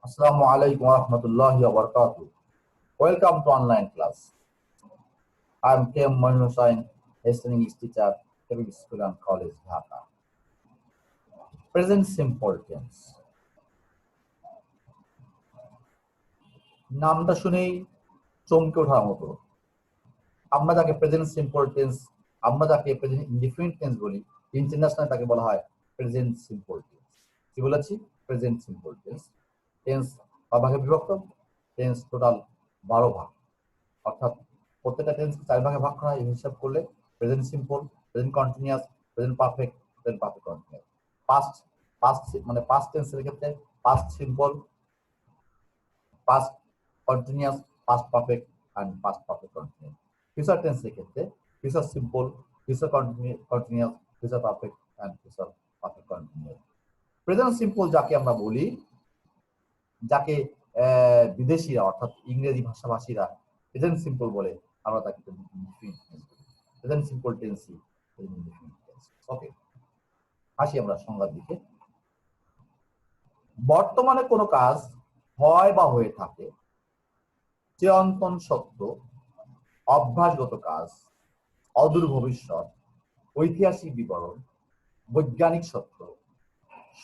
Assalamu alaikum wa rahmatullahi wa barakatuh. Welcome to online class. I am K. M. Manur Hussain, history English teacher, Kebbi School and College, Dhaka. Present simple tense. নামটা শুনেই চমকে ওঠার মতো। আমরা যাকে present simple tense, আমরা যাকে present indefinite tense বলি, ইন্টারন্যাশনাল তাকে বলা হয় প্রেজেন্ট সিম্পল টেন্স। কি বলেছি? Present simple tense. টেন্স ভাগে বিভক্ত, টেন্স টোটাল 12 ভাগ, অর্থাৎ প্রত্যেকটা টেন্স 4 ভাগে ভাগ করা হয়। হিসাব করলে present simple, present continuous, present perfect, present perfect continuous. Past past মানে পাস্ট টেন্সের ক্ষেত্রে past simple, past continuous, past perfect and past perfect continuous. Future টেন্সের ক্ষেত্রে future simple, future continuous, future perfect and future perfect continuous. Present simple যাকে আমরা বলি, যাকে বিদেশিরা অর্থাৎ ইংরেজি ভাষাভাষীরা প্রেজেন্ট সিম্পল বলে, আমরা তাকে প্রেজেন্ট সিম্পল টেন্সই। ওকে, আসি আমরা সংজ্ঞার দিকে। বর্তমানে কোনো কাজ হয় বা হয়ে থাকে, চিরন্তন সত্য, অভ্যাসগত কাজ, অদূর ভবিষ্যৎ, ঐতিহাসিক বিবরণ, বৈজ্ঞানিক সত্য,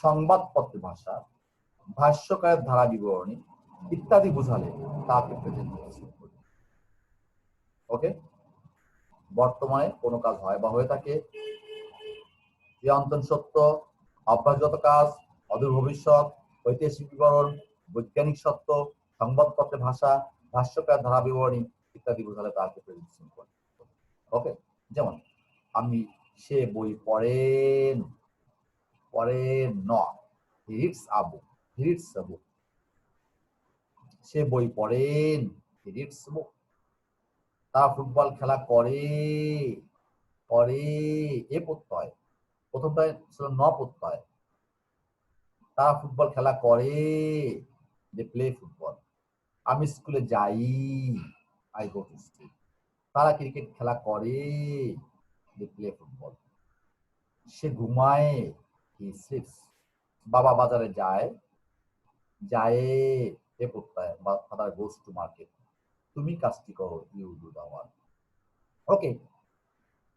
সংবাদপত্রের ভাষা, ভাষ্যকারের ধারা বিবরণী ইত্যাদি বোঝালে তাকে প্রেজেন্ট সিম্পল। ওকে, বর্তমানে কোনো কাজ হয় বা হয়ে থাকে, চিরন্তন সত্য, অভ্যাসগত কাজ, অদূর ভবিষ্যৎ, ঐতিহাসিক বিবরণ, বৈজ্ঞানিক সত্য, সংবাদপত্রের ভাষা, ভাষ্যকার ধারা বিবরণী ইত্যাদি বোঝালে তাকে প্রেজেন্ট সিম্পল। ওকে, যেমন আমি সে বই পড়েন, পড়েন ন, he reads a book, he reads আ বুক। সে বই পড়েন, হি রিডস বুক। তারা ফুটবল খেলা করে, করে এ প্রত্যয়, প্রথমটায় ছিল ন প্রত্যয়। তারা ফুটবল খেলা করে, দে প্লে ফুটবল। আমি স্কুলে যাই, আই গো টু স্কুল। তারা ক্রিকেট খেলা করে, দে প্লে ফুটবল। সে ঘুমায়, হি স্লিপস। বাবা বাজারে যায়, যায় এ প্রত্যয়, বা ফাদার গোস টু মার্কেট। তুমি কাজটি করো, ইউ ডু দ্য ওয়ার্ক। ওকে,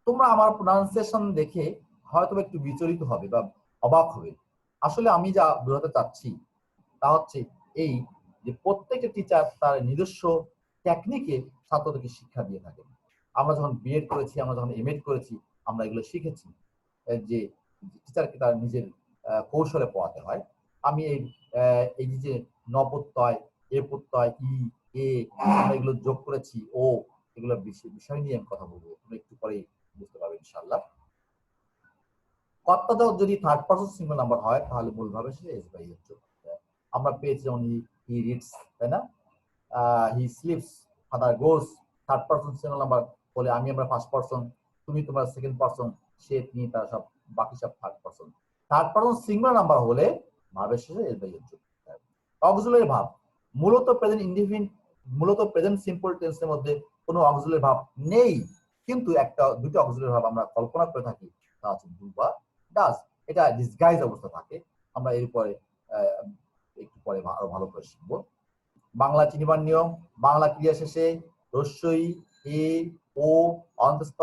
তোমরা আমার প্রোনাউন্সিয়েশন দেখে হয়তো একটু বিচলিত হবে বা অবাক হবে। আসলে আমি যা বোঝাতে চাচ্ছি তা হচ্ছে এই যে প্রত্যেকটা টিচার তার নিজস্ব টেকনিকে ছাত্রদেরকে শিক্ষা দিয়ে থাকেন। আমরা যখন বিএড করেছি, আমরা যখন এমএড করেছি, আমরা এগুলো শিখেছি যে টিচারকে তার নিজের কৌশলে পড়াতে হয়। আমি এই যে ন প্রত্যয়, এ প্রত্যয়, ই, এ, আমরা এগুলো যোগ করেছি, ও, এগুলো বিষয় নিয়ে আমি কথা বলবো, তুমি একটু পরে বুঝতে পারবে ইনশাআল্লাহ। কর্তাটা যদি থার্ড পারসন সিঙ্গেল নাম্বার হয় তাহলে মূলভাবে সে এস বাই এর যোগ। আমরা পেয়েছি যেমন হি রিডস, তাই না? হি স্লিপস, ফাদার গোস, থার্ড পারসন সিঙ্গেল নাম্বার বলে আমি আমরা ফার্স্ট পারসন, তুমি তোমার সেকেন্ড পারসন, সে তিনি তারা সব বাকি সব third person. Third person single number হলে ভাবের শেষে এস বাই এর যোগ। অক্সিলারি ভাব মূলত প্রেজেন্ট ইনডিফিনিট, মূলত প্রেজেন্ট সিম্পল টেন্সের মধ্যে কোনো অক্সিলারি ভাব নেই, কিন্তু একটা দুটো অক্সিলারি ভাব আমরা কল্পনা করে থাকি, তা হচ্ছে ডু বা ডাজ। এটা ডিসগাইজ অবস্থা থাকে, আমরা এরপরে একটু পরে আরো ভালো করে শিখবো। বাংলা চিনিবার নিয়ম, বাংলা ক্রিয়া শেষে রস্যই, এ, ও, অন্তস্থ,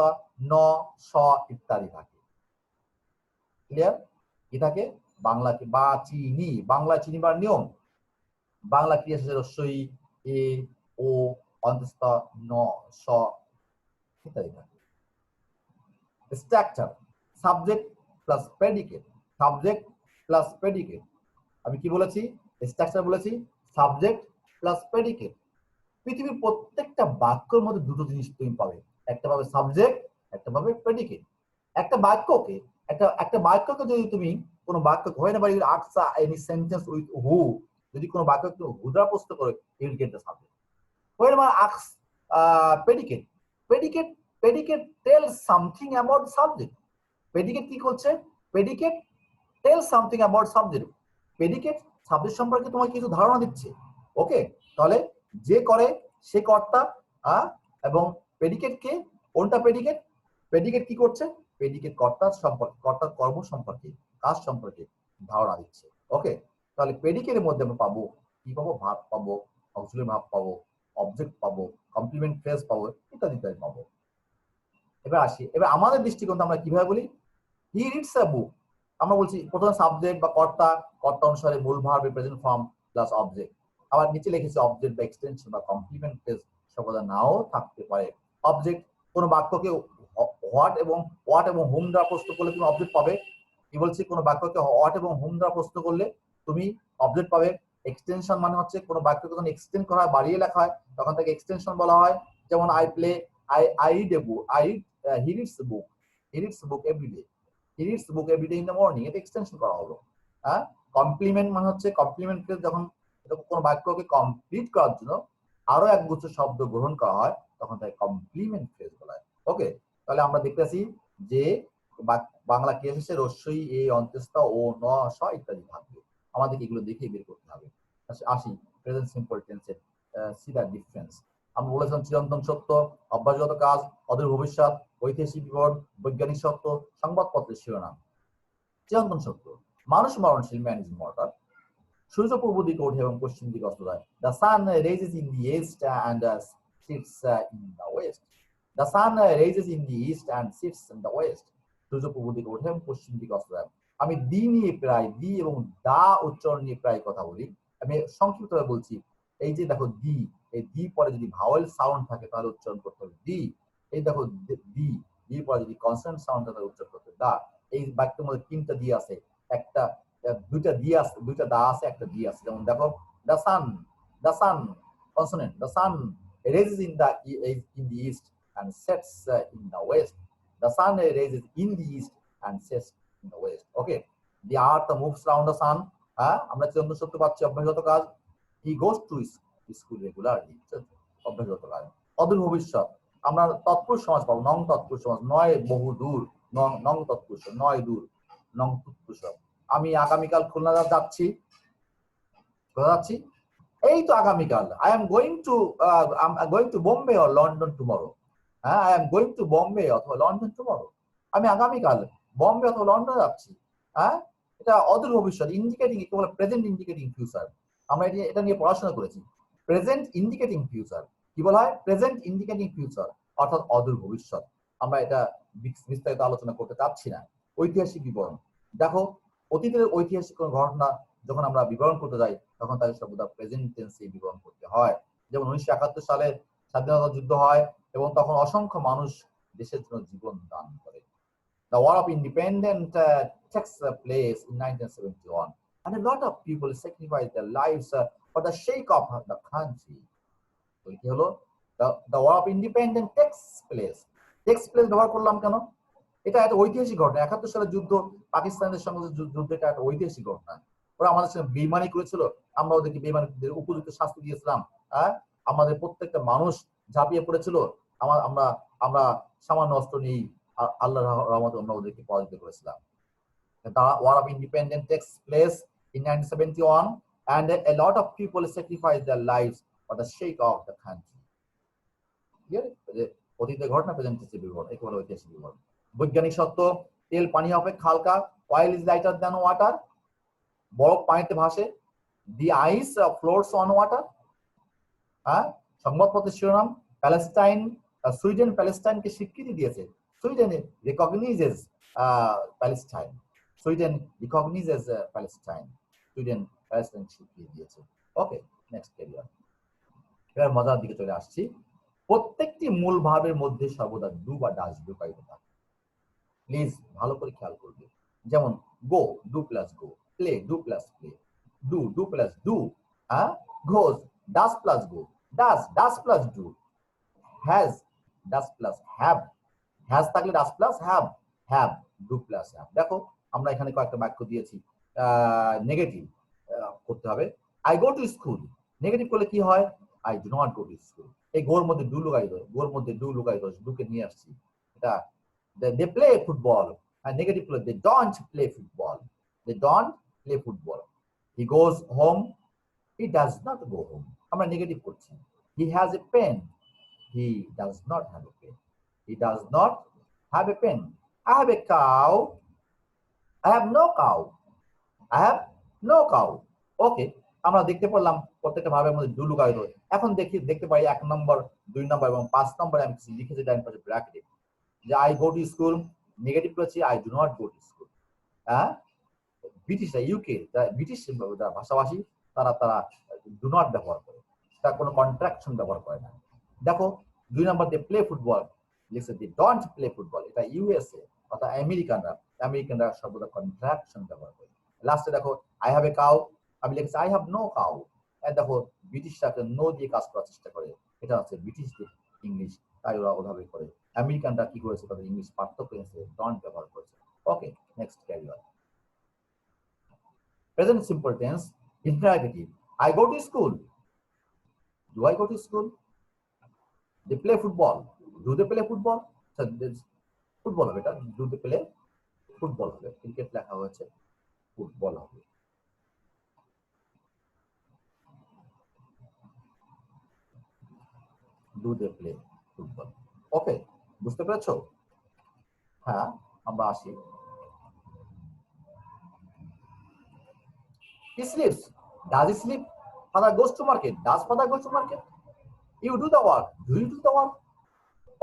ন, স ইত্যাদি থাকে। ক্লিয়ার? কি থাকে? বাংলা বা চিনি, বাংলা চিনিবার নিয়ম, বাংলা ক্রিয়া শেষে রস্যই, এ, ও, অন্তস্থ, ন, স ইত্যাদি থাকে। Structure, subject plus predicate, subject plus predicate. আমি কি বলেছি? স্ট্রাকচার বলেছি, সাবজেক্ট প্লাস প্রেডিকেট। পৃথিবীর প্রত্যেকটা বাক্যের মধ্যে দুটো জিনিস তুমি পাবে, একটা পাবে সাবজেক্ট, একটা পাবে প্রেডিকেট। একটা বাক্যকে একটা বাক্যকে যদি তুমি কোনো বাক্য whenever you ask any sentence with who, যদি কোনো বাক্য who দ্বারা প্রশ্ন করে, you will get the subject. Whenever ask predicate, predicate tells something about subject. predicate কি করছে? predicate tells something about subject. predicate subject সম্পর্কে তোমাকে কিছু ধারণা দিচ্ছে। ওকে, তাহলে যে করে সে কর্তা, এবং প্রেডিকেট কে? কোনটা প্রেডিকেট? প্রেডিকেট কি করছে? প্রেডিকেট কর্তার সম্পর্কে, কর্তার কর্ম সম্পর্কে, কাজ সম্পর্কে ধারণা দিচ্ছে। ওকে, তাহলে প্রেডিকেটের মধ্যে আমরা পাবো কি পাবো? ভার্ব পাবো, অক্সিলারি ভার্ব পাবো, অবজেক্ট পাবো, কমপ্লিমেন্ট ফ্রেজ পাবো, ইত্যাদি ইত্যাদি পাবো। এবার আসি, এবার আমাদের দৃষ্টিকোণ আমরা কিভাবে বলি? হি রিডস আ বুক। আমরা বলছি প্রথমে সাবজেক্ট বা কর্তা, কর্তা অনুসারে মূল verb, present form plus object. আবার নিচে লিখেছি অবজেক্ট বা এক্সটেনশন বা কমপ্লিমেন্ট ফ্রেজ সর্বদা নাও থাকতে পারে। অবজেক্ট কোন বাক্যকে হোয়াট এবং হুম দ্বারা প্রশ্ন করলে তুমি অবজেক্ট পাবে। কি বলছি? কোন বাক্যকে হোয়াট এবং হুম দ্বারা প্রশ্ন করলে তুমি অবজেক্ট পাবে। এক্সটেনশন মানে হচ্ছে কোন বাক্যকে যখন এক্সটেন্ড করা হয়, বাড়িয়ে লেখা হয়, তখন তাকে এক্সটেনশন বলা হয়। যেমন I play, I read a book, he reads a book, he reads a book everyday, he reads a book everyday in the morning. এটা এক্সটেনশন করা হলো। হ্যাঁ, কমপ্লিমেন্ট মানে হচ্ছে কমপ্লিমেন্ট ফ্রেজ যখন কোন বাক্যকে কমপ্লিট করার জন্য আরো একগুচ্ছ শব্দ গ্রহণ করা হয়, তখন তাকে কমপ্লিমেন্ট ফ্রেজ বলা হয়। ওকে, তাহলে আমরা দেখতেছি যে বাংলা কি এসেছে? রস্যই, এ, অন্ত্যেষ্ঠ, ও, ন, স ইত্যাদি থাকবে। আমাদেরকে এগুলো দেখে বের করতে হবে। আসি প্রেজেন্ট সিম্পল টেন্সের সি দ্য ডিফারেন্স। আমরা বলেছিলাম চিরন্তন সত্য, অভ্যাসগত কাজ, অদূর ভবিষ্যৎ, ঐতিহাসিক বিবরণ, বৈজ্ঞানিক সত্য, সংবাদপত্রের শিরোনাম। চিরন্তন সত্য, মানুষ মরণশীল, ম্যান ইজ মর্টাল। সূর্য পূর্ব দিকে ওঠে এবং পশ্চিম দিকে অস্ত যায়। The sun raises in the east and sits in the west. The sun raises in the east and sits in the west. সূর্য পূর্ব দিকে ওঠে এবং পশ্চিম দিকে অস্ত যায়। আমি দি নিয়ে প্রায়, দি এবং দা উচ্চারণ নিয়ে প্রায় কথা বলি। আমি সংক্ষিপ্তভাবে বলছি। এই যে দেখো দি, এই দি পরে যদি ভাওয়েল সাউন্ড থাকে তাহলে উচ্চারণ করতে হবে দি। এই দেখো দি, দি পরে যদি কনসোনেন্ট সাউন্ড থাকে তাহলে উচ্চারণ করতে হবে দা। এই বাক্যের মধ্যে তিনটা দি আছে, একটা দুইটা দি আছে, দুইটা দা আছে, একটা দি আছে। যেমন দেখো the sun, the sun consonant, the sun rises in the east and sets in the west. The sun rises in the east and sets in the west. Okay, the earth moves around the sun. হ্যাঁ, আমরা চিরন্তন সত্য পাচ্ছি অভ্যাসগত কাজ। He goes to school regularly. অভ্যাসগত কাজ। অদূর ভবিষ্যৎ, আমরা তৎপুরুষ সমাজ পাবো, নং তৎপুরুষ সমাজ, নয় বহু দূর, নং তৎপুরুষ, নয় দূর, নং তৎপুরুষ। আমি আগামীকাল খুলনা যাচ্ছি, যাচ্ছি, এই তো আগামীকাল। I am going to Bombay or London tomorrow. হ্যাঁ, I am going to Bombay অথবা লন্ডন টুমরো। আমি আগামীকাল বম্বে অথবা লন্ডন যাচ্ছি। হ্যাঁ, এটা অদূর ভবিষ্যৎ, ইন্ডিকেটিং, একে বলে প্রেজেন্ট ইন্ডিকেটিং ফিউচার। আমরা এটা নিয়ে পড়াশোনা করেছি। প্রেজেন্ট ইন্ডিকেটিং ফিউচার কি বলা হয়? প্রেজেন্ট ইন্ডিকেটিং ফিউচার, অর্থাৎ অদূর ভবিষ্যৎ। আমরা এটা বিস্তারিত আলোচনা করতে চাচ্ছি না। ঐতিহাসিক বিবরণ, দেখো অতীতের ঐতিহাসিক কোন ঘটনা যখন আমরা বিবরণ করতে যাই, তখন তাকে সর্বদা প্রেজেন্ট টেন্সে বিবরণ করতে হয়। যেমন 1971 সালে স্বাধীনতা যুদ্ধ হয় এবং তখন অসংখ্য মানুষ দেশের জন্য জীবন দান করে। The War of Independence takes place in 1971, and a lot of people sacrificed their lives for the sake of the country. কি হলো? The War of Independence takes place ব্যবহার করলাম কেন? এটা একটা ঐতিহাসিক ঘটনা। 71 সালের যুদ্ধ, পাকিস্তানের সঙ্গে যুদ্ধ, এটা একটা ঐতিহাসিক ঘটনা। ওরা আমাদের সঙ্গে বেইমানি করেছিল, আমরা ওদেরকে বেইমানিদের উপযুক্ত শাস্তি দিয়েছিলাম। হ্যাঁ, আমাদের প্রত্যেকটা মানুষ ঝাঁপিয়ে পড়েছিল, আমরা আমরা সামান্য অস্ত্র নিয়েই আল্লাহর রহমতে আমরা ওদেরকে পরাজিত করেছিলাম। The War of Independence takes place in 1971, and a lot of people sacrificed their lives for the sake of the country. অতীতের ঘটনা প্রেজেন্ট বিবরণ, একে বলে ঐতিহাসিক বিবরণ। বৈজ্ঞানিক সত্য, তেল পানি অপেক্ষা হালকা, oil is lighter than water. বরফ পানিতে ভাসে, দি আইস ফ্লোটস অন ওয়াটার। হ্যাঁ, সংবাদপত্রের শিরোনাম, প্যালেস্টাইন, সুইডেন প্যালেস্টাইনকে স্বীকৃতি দিয়েছে। Sweden রিকগনাইজেস Palestine, Sweden রিকগনাইজেস Palestine, Sweden Palestine স্বীকৃতি দিয়েছে। ওকে, নেক্সট ক্যারিয়ার। এবার মজার দিকে চলে আসছি। প্রত্যেকটি মূল ভাবের মধ্যে সর্বদা ডু বা ডাজ লুকায়িত থাকে। প্লিজ ভালো করে খেয়াল করবে। যেমন go, do plus go, play, do plus play, do, do plus do, হ্যাঁ, goes, does plus go, does, does plus do, has, does plus have, has থাকলে does plus have, have, do plus have. দেখো আমরা এখানে কয়েকটা বাক্য দিয়েছি, negative করতে হবে। I go to school, negative করলে কি হয়? I do not go to school. এই গোর মধ্যে ডু লুকাই দোষ, গোর মধ্যে ডু লুকাই দোষ, ডুকে নিয়ে আসছি। এটা they play football, and negative play, they don't play football, they don't play football. He goes home, he does not go home. আমরা নেগেটিভ করছি। He has a pen, he does not have a pen, he does not have a pen. I have a cow, I have no cow, I have no cow. Okay, আমরা দেখতে পেলাম প্রত্যেকটা ভাবের মধ্যে do লুকায়িত। এখন দেখতে পাই 1 নম্বর, 2 নম্বর এবং 5 নম্বরে আমি কিছু লিখেছি ডান পাশে ব্র্যাকেটে, যে I go to school, negative করেছি I do not go to school. হ্যাঁ, ব্রিটিশরা, ইউকে ব্রিটিশ ভাষাভাষী, তারা ডু নট ব্যবহার করে, তার কোনো কন্ট্রাকশন ব্যবহার করে না। দেখো 2 নম্বর দিয়ে প্লে ফুটবল লিখছে দি ডোন্ট প্লে ফুটবল, এটা ইউএসএ অর্থাৎ আমেরিকানরা সর্বদা কন্ট্রাকশন ব্যবহার করে। লাস্টে দেখো আই হ্যাভ এ কাউ, আমি লিখেছি আই হ্যাভ নো কাউ। দেখো ব্রিটিশরা নো দিয়ে কাজ করার চেষ্টা করে, এটা হচ্ছে ব্রিটিশদের ইংলিশ, তাই ওরা ওভাবে করে। আমেরিকানরা কি করেছে, তাদের ইংলিশ পার্থক্য এনেছে, ডন্ট ব্যবহার করেছে। Okay, next carry on. Present simple tense, interrogative. I go to school. Do I go to school? They play football. Do they play football? So football হবে এটা, do they play football হবে, cricket লেখা হয়েছে football হবে। Do they play football? ওকে, বুঝতে পেরেছো? হ্যাঁ, আমরা আসি। He sleeps. Does he sleep? Father goes to market. Does father go to market? You do the work. Do you do the work?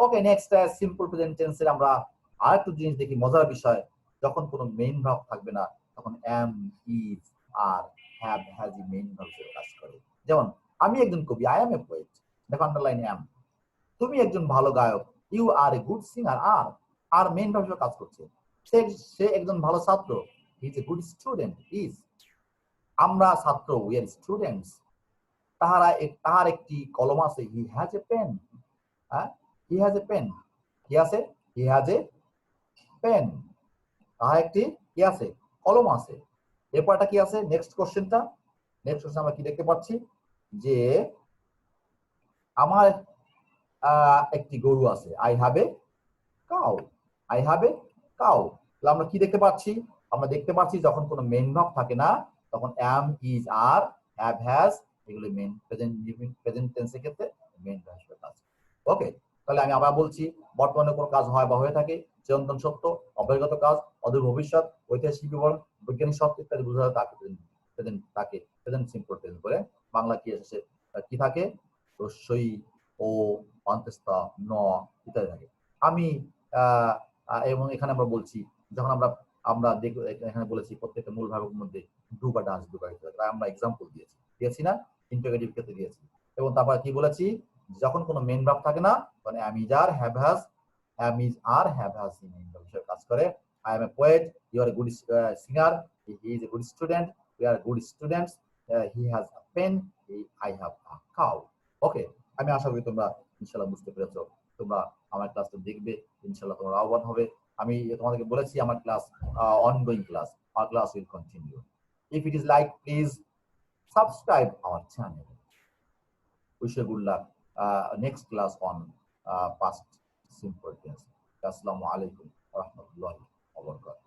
Okay, next simple present টেন্সের আমরা আরেকটু জিনিস দেখি, মজার বিষয়। যখন কোনো মেইন ভার্ব থাকবে না, তখন am, is, are, have, has ই মেইন ভার্ব হিসেবে কাজ করে। যেমন আমি একজন কবি, আই এম এ পোয়েট, দেখো আন্ডারলাইন এম। তুমি একজন ভালো গায়ক, you are a good singer, are main verb হিসেবে কাজ করছে। সে একজন ভালো ছাত্র, he is a good student, is. আমরা ছাত্র, উই আর স্টুডেন্টস। তাহার একটি কলম আছে, হি হ্যাজ এ পেন। হ্যাঁ, he has a pen, he has a pen, তাহার একটি কি আছে, কলম আছে। এরপরটা কি আছে, নেক্সট কোশ্চেনটা, নেক্সট কোশ্চেন আমরা কি দেখতে পাচ্ছি, যে আমার একটি গরু আছে, I have a cow, I have a cow. তাহলে আমরা কি দেখতে পাচ্ছি, আমরা দেখতে পাচ্ছি যখন কোনো মেইন ভার্ব থাকে না, তখন am, is, are, have, has, এগুলো মেইন প্রেজেন্ট টেন্সের ক্ষেত্রে মেইন ভার্ব হিসেবে কাজ। ওকে, তাহলে আমি আবার বলছি, বর্তমানে কোনো কাজ হয় বা হয়ে থাকে, চিরন্তন সত্য, অব্যয়গত কাজ, অদূর ভবিষ্যৎ, ঐতিহাসিক বিবরণ, বৈজ্ঞানিক সত্য ইত্যাদি বোঝাতে তাকে প্রেজেন্ট সিম্পল টেন্স বলে। বাংলা কি এসেছে, কি থাকে, রস্যই, ও, অন্ত্যেষ্টা, ন ইত্যাদি থাকে। আমি এবং এখানে আমরা বলছি, যখন আমরা দেখব, এখানে বলেছি প্রত্যেকটা মূল ভাবের মধ্যে ডু বা ডাস ঢুকাইতে হবে, তাই আমরা এক্সাম্পল দিয়েছি না, ইন্টারোগেটিভ ক্ষেত্রে দিয়েছি। এবং তারপরে কি বলেছি, যখন কোনো মেইন ভার্ব থাকে না, তখন am, is, are, have, has, am, is, are, have, has main verb হিসেবে কাজ করে। I am a poet, you are a good singer, he is a good student, we are good students, he has a pen, I have a cow. Okay, আমি আশা করি তোমরা ইনশাআল্লাহ বুঝতে পেরেছো। তোমরা আমার ক্লাসটা দেখবে, ইনশাআল্লাহ তোমরা লাভবান হবে। আমি তোমাদেরকে বলেছি আমার class ongoing class, our class will continue. If it is like, please subscribe our channel. Wish you good luck. Next class on past simple tense. Assalamu alaikum wa rahmatullahi wa barakatuh.